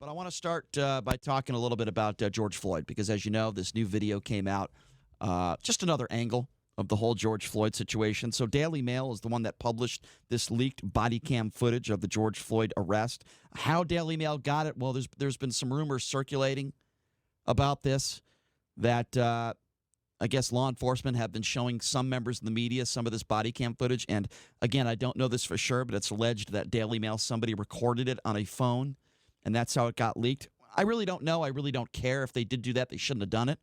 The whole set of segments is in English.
But I want to start by talking a little bit about George Floyd, because as you know, this new video came out, just another angle of the whole George Floyd situation. So DailyMail is the one that published this leaked body cam footage of the George Floyd arrest. How DailyMail got it? Well, there's been some rumors circulating about this that I guess law enforcement have been showing some members of the media some of this body cam footage. And again, I don't know this for sure, but it's alleged that DailyMail, somebody recorded it on a phone, and that's how it got leaked. I really don't know. I really don't care. If they did do that, they shouldn't have done it.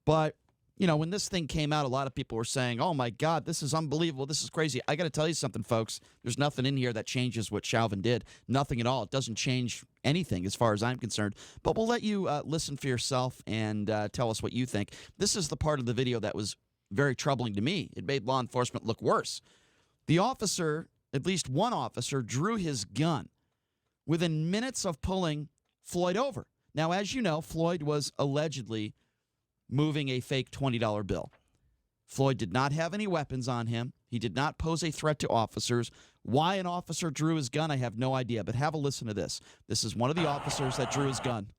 But, you know, when this thing came out, a lot of people were saying, oh, my God, this is unbelievable. This is crazy. I got to tell you something, folks. There's nothing in here that changes what Chauvin did. Nothing at all. It doesn't change anything as far as I'm concerned. But we'll let you listen for yourself and tell us what you think. This is the part of the video that was very troubling to me. It made law enforcement look worse. The officer, at least one officer, drew his gun within minutes of pulling Floyd over. Now, as you know, Floyd was allegedly moving a fake $20 bill. Floyd did not have any weapons on him. He did not pose a threat to officers. Why an officer drew his gun, I have no idea. But have a listen to this. This is one of the officers that drew his gun.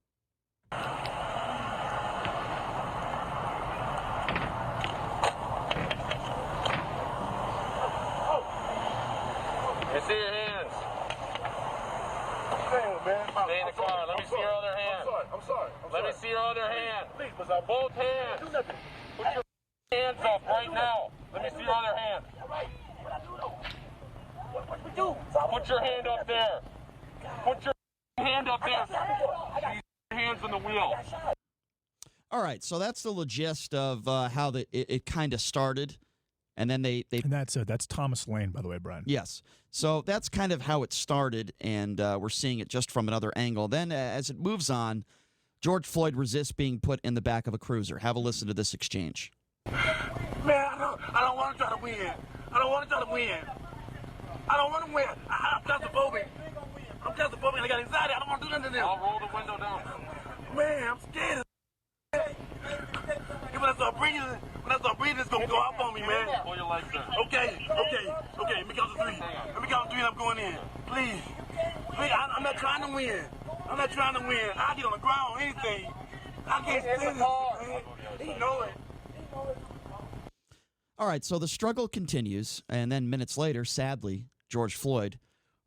Let's see your hands. Stay in the car. Let me see your other hand. I'm sorry. Let me see your other hand. Please, Both hands. do nothing. Put your hands up right now. Let me see your other hand. What we do? Put your hand up there. Put your hand up there. Your hands on the wheel. All right, so that's the gist of how it kind of started. And then they And that's Thomas Lane, by the way, Brian. Yes. So that's kind of how it started, and we're seeing it just from another angle. Then as it moves on, George Floyd resists being put in the back of a cruiser. Have a listen to this exchange. Man, I don't want to try to win. I don't want to try to win. I don't want to win. I'm claustrophobic. I got anxiety. I don't want to do nothing to them. I'll roll the window down. Man, I'm scared. When I start breathing, it's going to go off on me, man. Pull your legs in. Okay. Let me count to three. And I'm going in. Please. I'm not trying to win. I get on the ground, anything. I can't stand this, man. He know it. All right, so the struggle continues, and then minutes later, sadly, George Floyd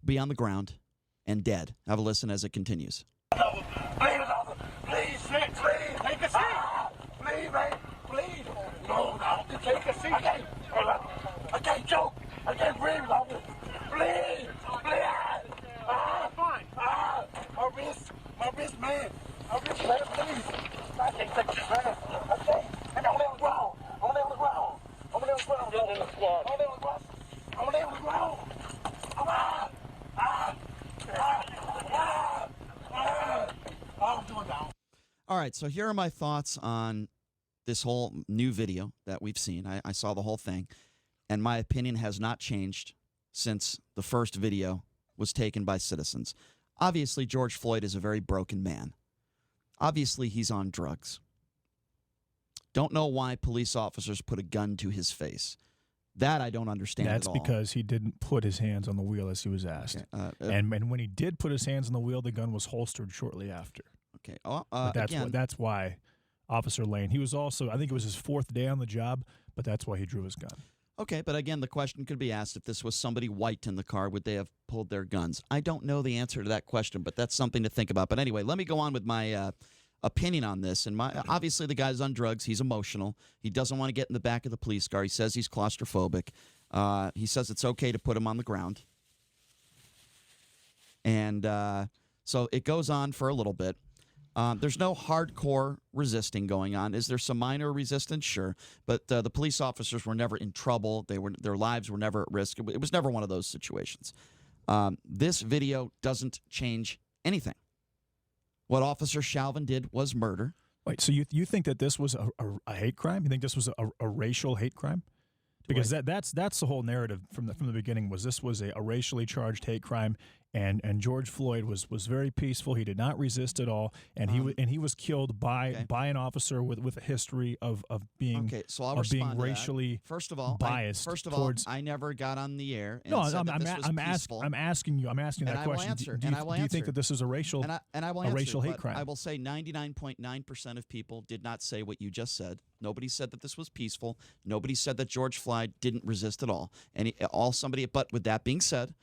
will be on the ground and dead. Have a listen as it continues. Please, take a seat. Please, man. Please. No, take a seat. I can't choke. I can't breathe. Please. Fine. My wrist, man. Please. I can't take this, man. I can't. I'm gonna lay on the ground. Get in the squad. I'm gonna lay on the ground. I'm doing down. All right, so here are my thoughts on this whole new video that we've seen. I saw the whole thing, and my opinion has not changed since the first video was taken by citizens. Obviously, George Floyd is a very broken man. Obviously, he's on drugs. Don't know why police officers put a gun to his face. That I don't understand That's at all. because he didn't put his hands on the wheel as he was asked. Okay, and when he did put his hands on the wheel, the gun was holstered shortly after. okay. That's why Officer Lane, he was also, I think it was his fourth day on the job, but that's why he drew his gun. Okay, but again, the question could be asked, if this was somebody white in the car, would they have pulled their guns? I don't know the answer to that question, but that's something to think about. But anyway, let me go on with my opinion on this. And obviously the guy's on drugs. He's emotional. He doesn't want to get in the back of the police car. He says he's claustrophobic. He says it's okay to put him on the ground. And so it goes on for a little bit. There's no hardcore resisting going on. Is there some minor resistance? Sure. But the police officers were never in trouble. Their lives were never at risk. It was never one of those situations. This video doesn't change anything. What Officer Chauvin did was murder. Wait, so you think that this was a hate crime? You think this was a racial hate crime? Because that's the whole narrative from the beginning was this was a racially charged hate crime, And George Floyd was very peaceful. He did not resist at all, and he was killed by an officer with a history of being so I'll of being respond to that. racially First of all, biased. I never got on the air. And No, said that this was I'm peaceful. asking you. I'm asking And that I will question. answer, Do and I will you answer. think that this is a racial and I will a answer, racial hate but crime? I will say 99.9% of people did not say what you just said. Nobody said that this was peaceful. Nobody said that George Floyd didn't resist at all. But with that being said,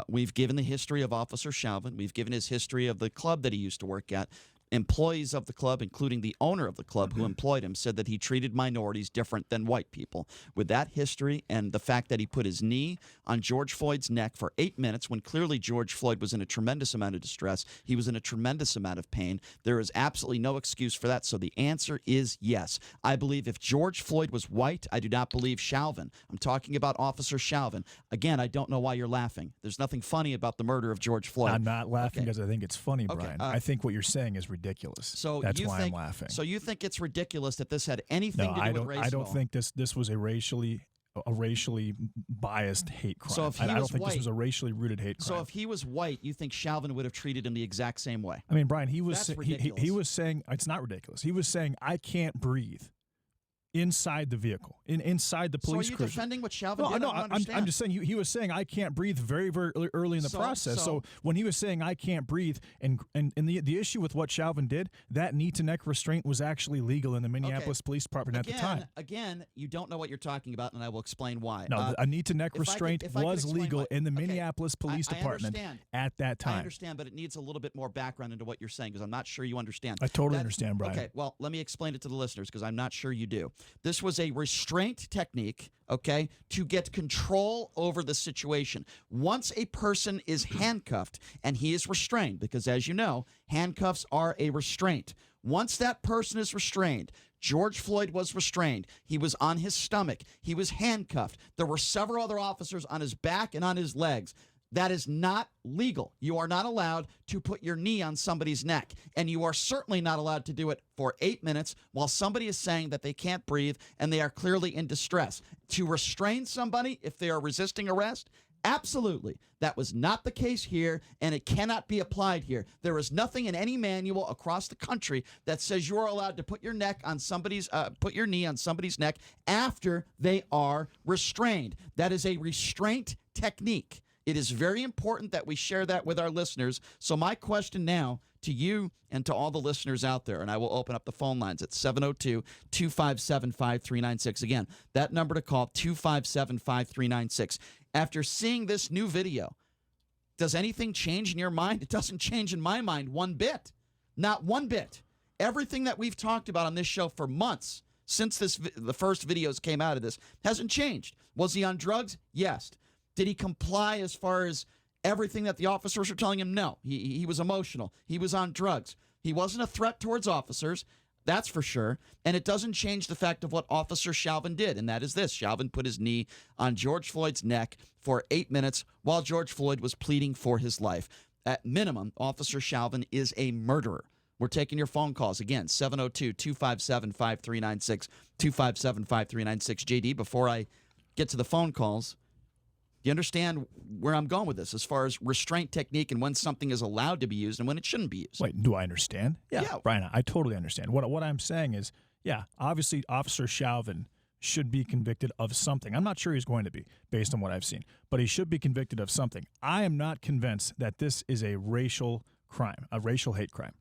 we've given the history of Officer Chauvin. We've given his history of the club that he used to work at. Employees of the club, including the owner of the club who employed him, said that he treated minorities different than white people. With that history and the fact that he put his knee on George Floyd's neck for 8 minutes when clearly George Floyd was in a tremendous amount of distress, he was in a tremendous amount of pain, there is absolutely no excuse for that. So the answer is yes. I believe if George Floyd was white, I do not believe Chauvin. I'm talking about Officer Chauvin. Again, I don't know why you're laughing. There's nothing funny about the murder of George Floyd. I'm not laughing because I think it's funny, Brian. I think what you're saying is ridiculous. So that's why I'm laughing. So you think it's ridiculous that this had anything to do with race? I don't think this was a racially biased hate crime. So if he I don't was think white, this was a racially rooted hate crime. So if he was white, you think Chauvin would have treated him the exact same way? I mean, Brian, he was ridiculous. he was saying it's not ridiculous. He was saying I can't breathe inside the vehicle, inside the police cruiser. So are you defending what Chauvin did? No, I'm just saying he was saying I can't breathe very, very early in the process. So when he was saying I can't breathe, and the issue with what Chauvin did, that knee to neck restraint was actually legal in the Minneapolis Police Department at the time. Again, you don't know what you're talking about, and I will explain why. No, a knee to neck restraint was legal in the Minneapolis Police I Department understand. at that time. I understand, but it needs a little bit more background into what you're saying because I'm not sure you understand. I totally understand, Brian. Okay, well, let me explain it to the listeners because I'm not sure you do. This was a restraint technique, okay, to get control over the situation. Once a person is handcuffed and he is restrained, because as you know, handcuffs are a restraint. Once that person is restrained, George Floyd was restrained. He was on his stomach. He was handcuffed. There were several other officers on his back and on his legs. That is not legal. You are not allowed to put your knee on somebody's neck, and you are certainly not allowed to do it for 8 minutes while somebody is saying that they can't breathe and they are clearly in distress. To restrain somebody if they are resisting arrest, absolutely. That was not the case here, and it cannot be applied here. There is nothing in any manual across the country that says you are allowed to put your knee on somebody's neck after they are restrained. That is a restraint technique. It is very important that we share that with our listeners. So my question now to you and to all the listeners out there, and I will open up the phone lines at 702-257-5396. Again, that number to call, 257-5396. After seeing this new video, does anything change in your mind? It doesn't change in my mind one bit. Not one bit. Everything that we've talked about on this show for months, since the first videos came out of this, hasn't changed. Was he on drugs? Yes. Did he comply as far as everything that the officers were telling him? No. He was emotional. He was on drugs. He wasn't a threat towards officers, that's for sure. And it doesn't change the fact of what Officer Chauvin did, and that is this. Chauvin put his knee on George Floyd's neck for 8 minutes while George Floyd was pleading for his life. At minimum, Officer Chauvin is a murderer. We're taking your phone calls. Again, 702-257-5396, 257-5396. JD, before I get to the phone calls, you understand where I'm going with this as far as restraint technique and when something is allowed to be used and when it shouldn't be used? Wait, do I understand? Yeah. Brian, I totally understand. What I'm saying is, obviously Officer Chauvin should be convicted of something. I'm not sure he's going to be based on what I've seen, but he should be convicted of something. I am not convinced that this is a racial crime, a racial hate crime.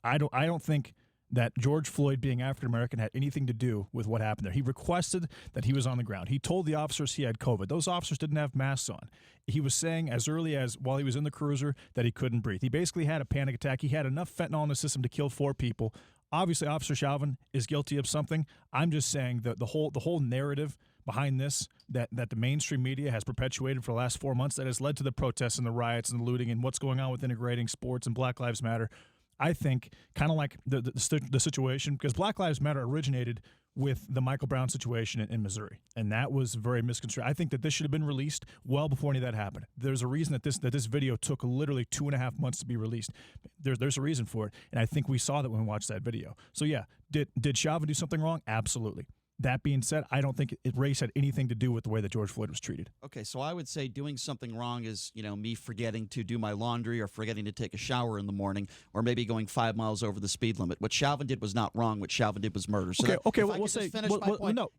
I don't think that George Floyd being African-American had anything to do with what happened there. He requested that he was on the ground. He told the officers he had COVID. Those officers didn't have masks on. He was saying as early as while he was in the cruiser that he couldn't breathe. He basically had a panic attack. He had enough fentanyl in the system to kill 4 people. Obviously, Officer Chauvin is guilty of something. I'm just saying that the whole narrative behind this that the mainstream media has perpetuated for the last 4 months that has led to the protests and the riots and the looting and what's going on with integrating sports and Black Lives Matter, I think kind of like the situation, because Black Lives Matter originated with the Michael Brown situation in Missouri, and that was very misconstrued. I think that this should have been released well before any of that happened. There's a reason that this video took literally 2.5 months to be released. There's a reason for it, and I think we saw that when we watched that video. So yeah, did Chauvin do something wrong? Absolutely. That being said, I don't think race had anything to do with the way that George Floyd was treated. Okay, so I would say doing something wrong is, me forgetting to do my laundry or forgetting to take a shower in the morning or maybe going 5 miles over the speed limit. What Chauvin did was not wrong. What Chauvin did was murder. So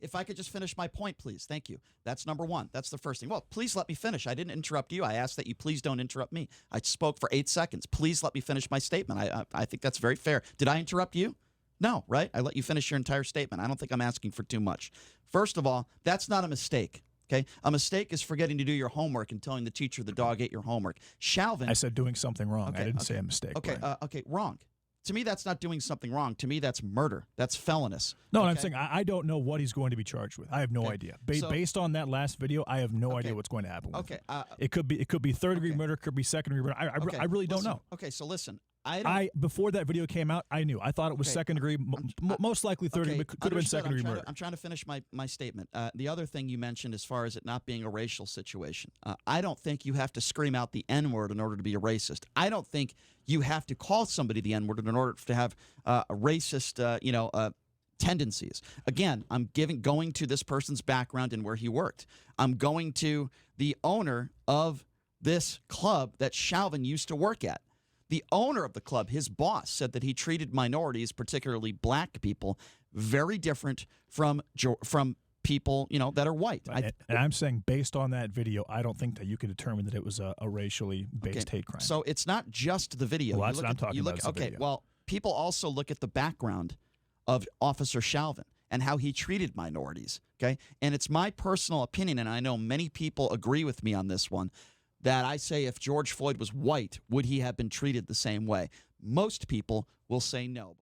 if I could just finish my point, please. Thank you. That's number one. That's the first thing. Well, please let me finish. I didn't interrupt you. I asked that you please don't interrupt me. I spoke for 8 seconds. Please let me finish my statement. I think that's very fair. Did I interrupt you? No, right? I let you finish your entire statement. I don't think I'm asking for too much. First of all, that's not a mistake, okay? A mistake is forgetting to do your homework and telling the teacher the dog ate your homework. Chauvin... I said doing something wrong. I didn't say a mistake. Okay, wrong. To me, that's not doing something wrong. To me, that's murder. That's felonious. No, I'm saying I don't know what he's going to be charged with. I have no idea. Based on that last video, I have no idea what's going to happen with him. It could be third-degree murder, it could be second-degree murder. I really don't know. Okay, so listen. Before that video came out, I knew. I thought it was second degree, most likely third degree, but could have been second degree murder. I'm trying to finish my statement. The other thing you mentioned as far as it not being a racial situation, I don't think you have to scream out the N-word in order to be a racist. I don't think you have to call somebody the N-word in order to have racist, tendencies. Again, I'm going to this person's background and where he worked. I'm going to the owner of this club that Chauvin used to work at. The owner of the club, his boss, said that he treated minorities, particularly black people, very different from people, that are white. And I'm saying based on that video, I don't think that you could determine that it was a racially based hate crime. So it's not just the video. Well, that's what I'm talking about. Okay, well, people also look at the background of Officer Chauvin and how he treated minorities, okay? And it's my personal opinion, and I know many people agree with me on this one, that I say if George Floyd was white, would he have been treated the same way? Most people will say no.